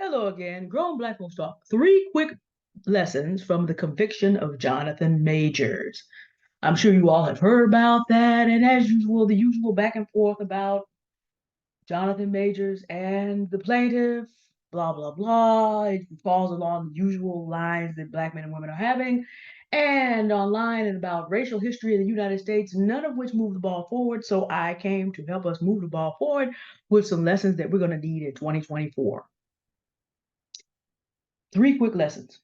Hello again. Grown Black Folks Talk. Three quick lessons from the conviction of Jonathan Majors. I'm sure you all have heard about that, and as usual, the usual back and forth about Jonathan Majors and the plaintiff, blah, blah, blah. It falls along the usual lines that Black men and women are having. And online and about racial history in the United States, none of which moved the ball forward. So I came to help us move the ball forward with some lessons that we're going to need in 2024. Three quick lessons.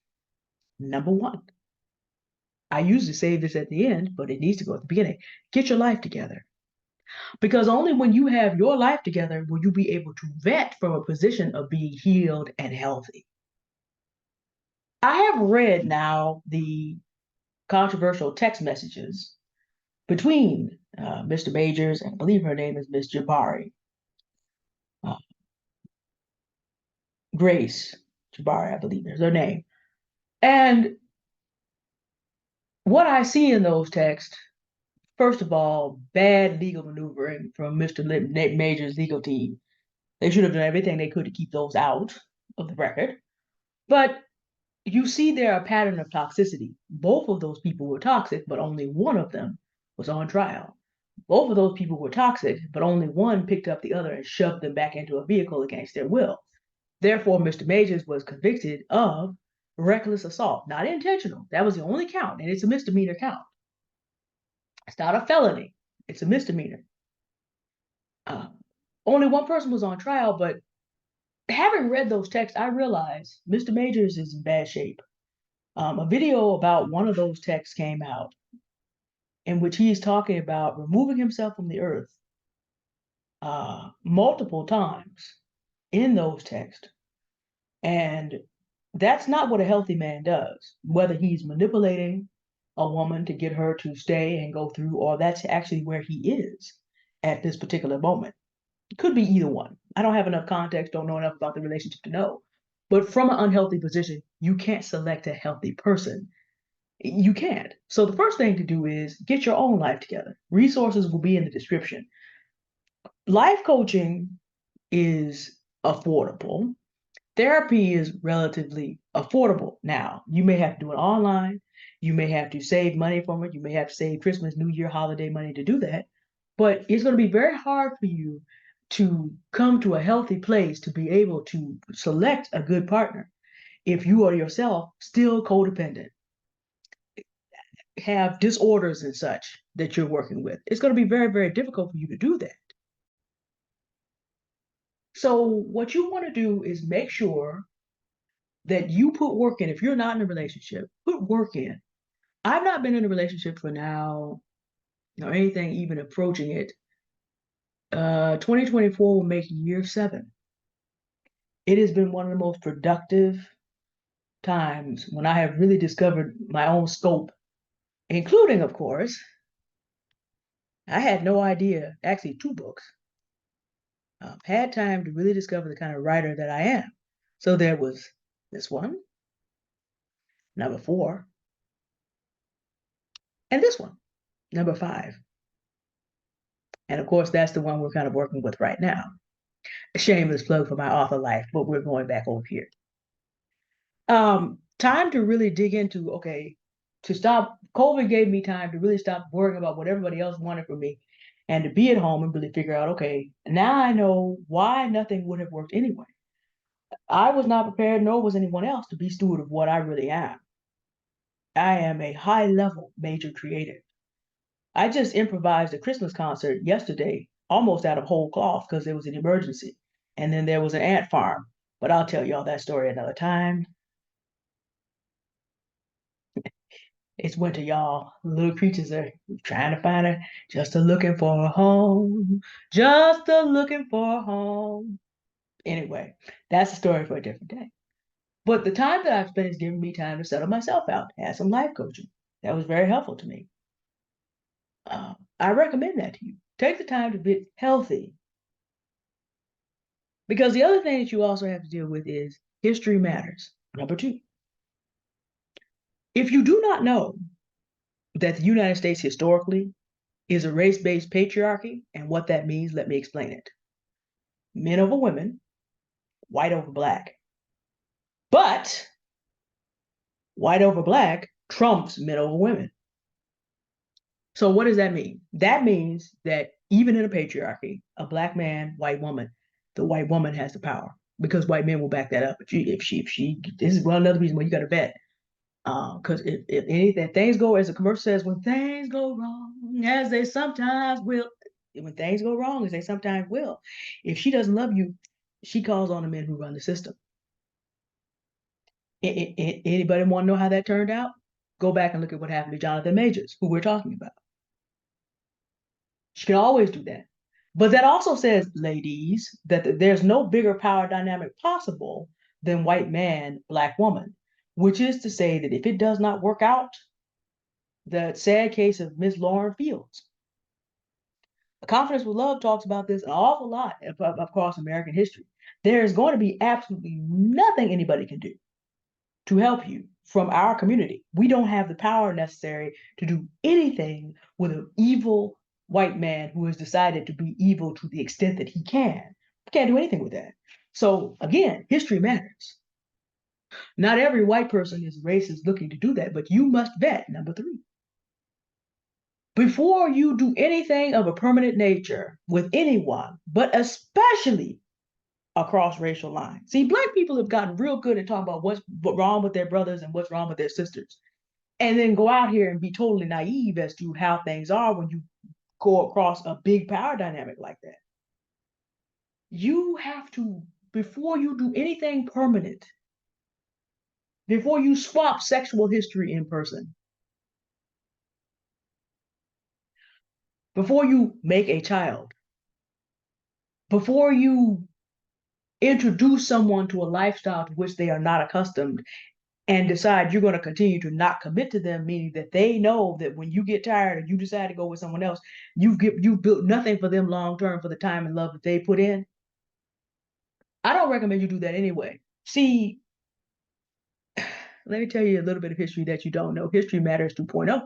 Number one, I usually say this at the end, but it needs to go at the beginning. Get your life together. Because only when you have your life together will you be able to vet from a position of being healed and healthy. I have read now the controversial text messages between Mr. Majors and I believe her name is Miss Jabari, uh, Grace Jabari, I believe is her name. And what I see in those texts, first of all, bad legal maneuvering from Mr. Major's legal team. They should have done everything they could to keep those out of the record. But you see there a pattern of toxicity. Both of those people were toxic, but only one of them was on trial. Both of those people were toxic, but only one picked up the other and shoved them back into a vehicle against their will. Therefore, Mr. Majors was convicted of reckless assault, not intentional. That was the only count, and it's a misdemeanor count. It's not a felony, it's a misdemeanor. Uh, Only one person was on trial, but having read those texts, I realized Mr. Majors is in bad shape. A video about one of those texts came out in which he is talking about removing himself from the earth multiple times in those texts. And that's not what a healthy man does, whether he's manipulating a woman to get her to stay and go through, or that's actually where he is at this particular moment. It could be either one. I don't have enough context, don't know enough about the relationship to know. But from an unhealthy position, you can't select a healthy person. You can't. So the first thing to do is get your own life together. Resources will be in the description. Life coaching is affordable. Therapy is relatively affordable now. You may have to do it online. You may have to save money from it. You may have to save Christmas, New Year, holiday money to do that. But it's going to be very hard for you to come to a healthy place to be able to select a good partner if you are yourself still codependent, have disorders and such that you're working with. It's going to be very, very difficult for you to do that. So, what you want to do is make sure that you put work in. If you're not in a relationship, put work in. I've not been in a relationship for now, or anything even approaching it. 2024 will make year 7. It has been one of the most productive times when I have really discovered my own scope, including, of course, I had no idea, actually, 2 books. Had time to really discover the kind of writer that I am. So there was this one, number 4, and this one, number 5. And of course, that's the one we're kind of working with right now. A shameless plug for my author life, but we're going back over here. Time to really dig into, okay, to stop. COVID gave me time to really stop worrying about what everybody else wanted from me and to be at home and really figure out, okay, now I know why nothing would have worked anyway. I was not prepared, nor was anyone else, to be steward of what I really am. I am a high level major creative. I just improvised a Christmas concert yesterday, almost out of whole cloth because there was an emergency. And then there was an ant farm. But I'll tell y'all that story another time. It's winter, y'all. Little creatures are trying to find a just a looking for a home. Just a looking for a home. Anyway, that's a story for a different day. But the time that I've spent is giving me time to settle myself out, have some life coaching. That was very helpful to me. I recommend that to you. Take the time to be healthy. Because the other thing that you also have to deal with is history matters. Number 2. If you do not know that the United States historically is a race-based patriarchy and what that means, let me explain it. Men over women, white over black. But white over black trumps men over women. So what does that mean? That means that even in a patriarchy, a black man, white woman, the white woman has the power because white men will back that up. If she, this is one another reason why you got to bet. Because if anything, things go as the commercial says, when things go wrong, as they sometimes will, when things go wrong, as they sometimes will, if she doesn't love you, she calls on the men who run the system. Anybody want to know how that turned out? Go back and look at what happened to Jonathan Majors, who we're talking about. She can always do that. But that also says, ladies, that there's no bigger power dynamic possible than white man, black woman, which is to say that if it does not work out, the sad case of Miss Lauren Fields. Confidence with Love talks about this an awful lot across American history. There is going to be absolutely nothing anybody can do to help you from our community. We don't have the power necessary to do anything with an evil white man who has decided to be evil to the extent that he can. We can't do anything with that. So again, history matters. Not every white person is racist looking to do that, but you must vet. Number three, before you do anything of a permanent nature with anyone, but especially across racial lines. See, black people have gotten real good at talking about what's wrong with their brothers and what's wrong with their sisters, and then go out here and be totally naive as to how things are when you go across a big power dynamic like that. You have to, before you do anything permanent, before you swap sexual history in person, before you make a child, before you introduce someone to a lifestyle to which they are not accustomed and decide you're going to continue to not commit to them, meaning that they know that when you get tired and you decide to go with someone else, you've built nothing for them long term for the time and love that they put in. I don't recommend you do that anyway. See, let me tell you a little bit of history that you don't know. History Matters 2.0.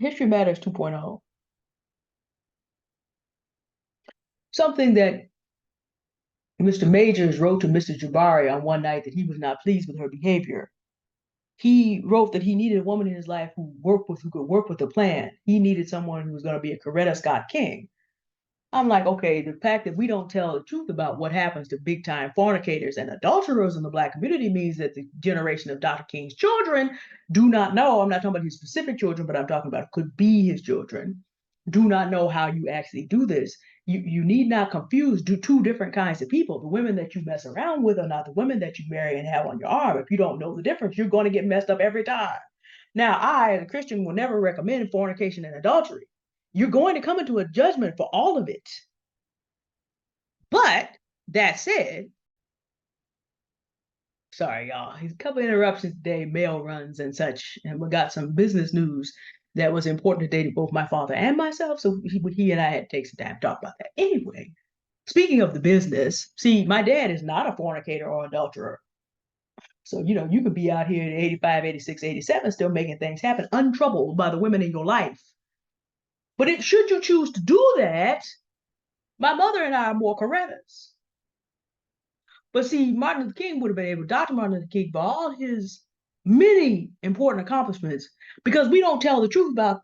History Matters 2.0. Something that Mr. Majors wrote to Mr. Jabari on one night that he was not pleased with her behavior. He wrote that he needed a woman in his life who could work with a plan. He needed someone who was going to be a Coretta Scott King. I'm like, okay, the fact that we don't tell the truth about what happens to big time fornicators and adulterers in the black community means that the generation of Dr. King's children do not know. I'm not talking about his specific children, but I'm talking about could be his children. Do not know how you actually do this. You need not confuse two different kinds of people. The women that you mess around with are not the women that you marry and have on your arm. If you don't know the difference, you're going to get messed up every time. Now, I, as a Christian, will never recommend fornication and adultery. You're going to come into a judgment for all of it. But that said, sorry, y'all, he's a couple interruptions today, mail runs and such, and we got some business news that was important today to both my father and myself. So he and I had to take some time to talk about that. Anyway, speaking of the business, see, my dad is not a fornicator or adulterer. So, you could be out here at 85, 86, 87, still making things happen, untroubled by the women in your life. But should you choose to do that, my mother and I are more Corettas. But see, Martin Luther King would have been able, Dr. Martin Luther King, for all his many important accomplishments, because we don't tell the truth about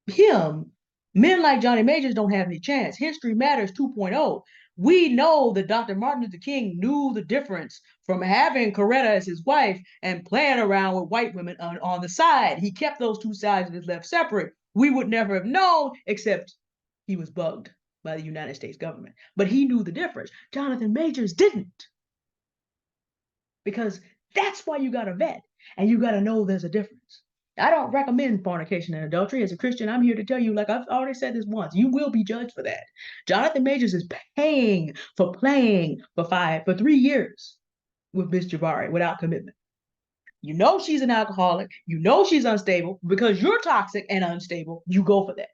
him, men like Johnny Majors don't have any chance. History Matters 2.0. We know that Dr. Martin Luther King knew the difference from having Coretta as his wife and playing around with white women on the side. He kept those two sides of his life separate. We would never have known, except he was bugged by the United States government. But he knew the difference. Jonathan Majors didn't. Because that's why you got to vet and you got to know there's a difference. I don't recommend fornication and adultery. As a Christian, I'm here to tell you, like I've already said this once, you will be judged for that. Jonathan Majors is paying for playing for 3 years with Miss Jabari without commitment. You know she's an alcoholic. You know she's unstable. Because you're toxic and unstable, you go for that.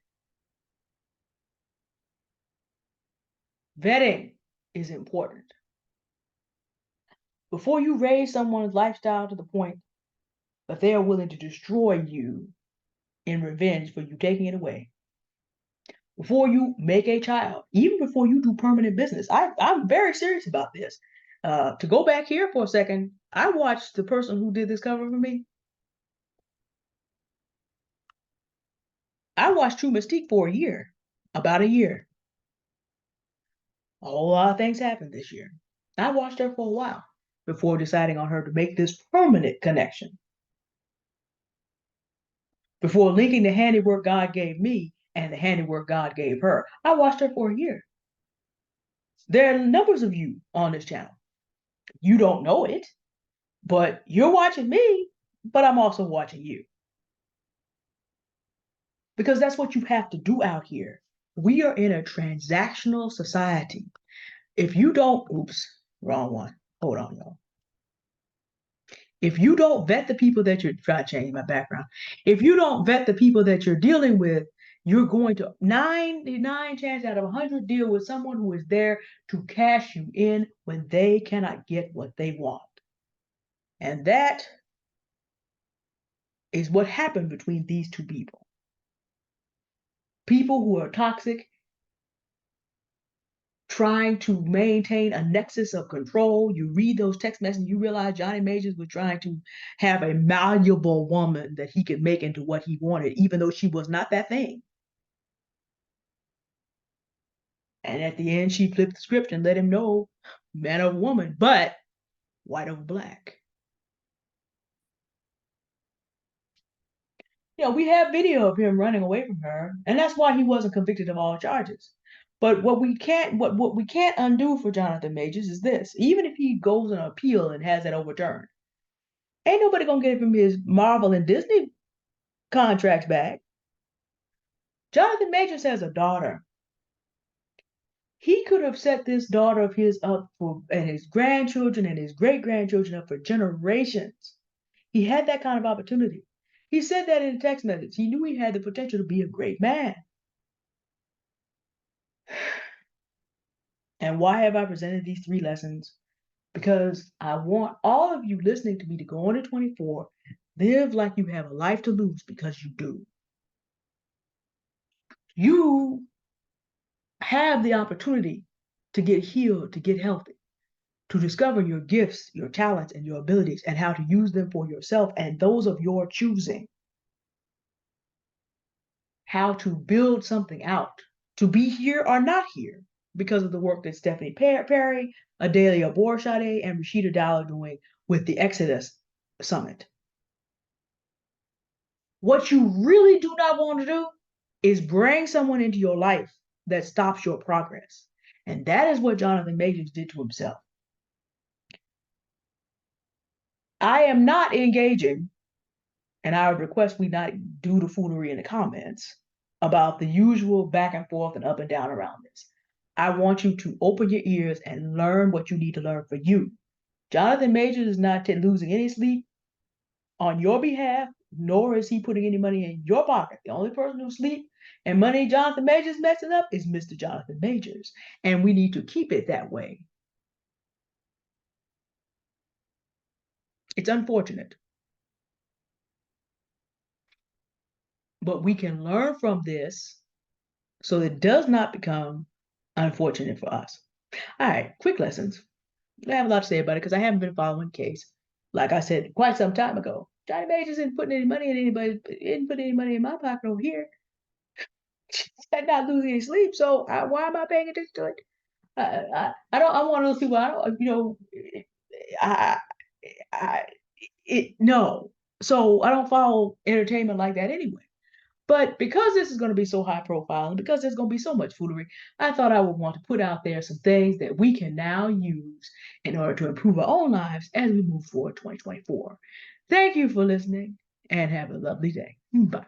Vetting is important. Before you raise someone's lifestyle to the point that they are willing to destroy you in revenge for you taking it away, before you make a child, even before you do permanent business. I'm very serious about this. To go back here for a second, I watched the person who did this cover for me. I watched True Mystique for a year, about a year. A whole lot of things happened this year. I watched her for a while before deciding on her to make this permanent connection. Before linking the handiwork God gave me and the handiwork God gave her, I watched her for a year. There are numbers of you on this channel. You don't know it, but you're watching me, but I'm also watching you. Because that's what you have to do out here. We are in a transactional society. If you don't, oops, wrong one. Hold on, y'all. If you don't vet the people that you're trying to change my background, if you don't vet the people that you're dealing with, you're going to 99 chances out of 100 deal with someone who is there to cash you in when they cannot get what they want. And that is what happened between these two people. People who are toxic, trying to maintain a nexus of control. You read those text messages, you realize Johnny Majors was trying to have a malleable woman that he could make into what he wanted, even though she was not that thing. And at the end, she flipped the script and let him know, man or woman, but white over black. We have video of him running away from her, and that's why he wasn't convicted of all charges. But what we can't undo for Jonathan Majors is this: even if he goes on appeal and has that overturned, ain't nobody gonna give him his Marvel and Disney contracts back. Jonathan Majors has a daughter. He could have set this daughter of his up for and his grandchildren and his great grandchildren up for generations. He had that kind of opportunity. He said that in a text message. He knew he had the potential to be a great man. And why have I presented these 3 lessons? Because I want all of you listening to me to go into 24, live like you have a life to lose, because you do. You have the opportunity to get healed, to get healthy, to discover your gifts, your talents, and your abilities, and how to use them for yourself and those of your choosing. How to build something out, to be here or not here, because of the work that Stephanie Perry, Adelia Borshade, and Rashida Dalla are doing with the Exodus Summit. What you really do not want to do is bring someone into your life that stops your progress. And that is what Jonathan Majors did to himself. I am not engaging, and I would request we not do the foolery in the comments about the usual back and forth and up and down around this. I want you to open your ears and learn what you need to learn for you. Jonathan Majors is not losing any sleep on your behalf, nor is he putting any money in your pocket. The only person who sleeps and money Jonathan Majors messing up is Mr. Jonathan Majors. And we need to keep it that way. It's unfortunate. But we can learn from this so it does not become unfortunate for us. All right, quick lessons. I have a lot to say about it because I haven't been following the case. Like I said quite some time ago, Johnny Majors isn't putting any money in anybody, didn't put any money in my pocket over here. I'm not losing any sleep, so why am I paying attention to it? I don't. I'm one of those people. I don't. I, I, no. So I don't follow entertainment like that anyway. But because this is going to be so high profile and because there's going to be so much foolery, I thought I would want to put out there some things that we can now use in order to improve our own lives as we move forward 2024. Thank you for listening and have a lovely day. Bye.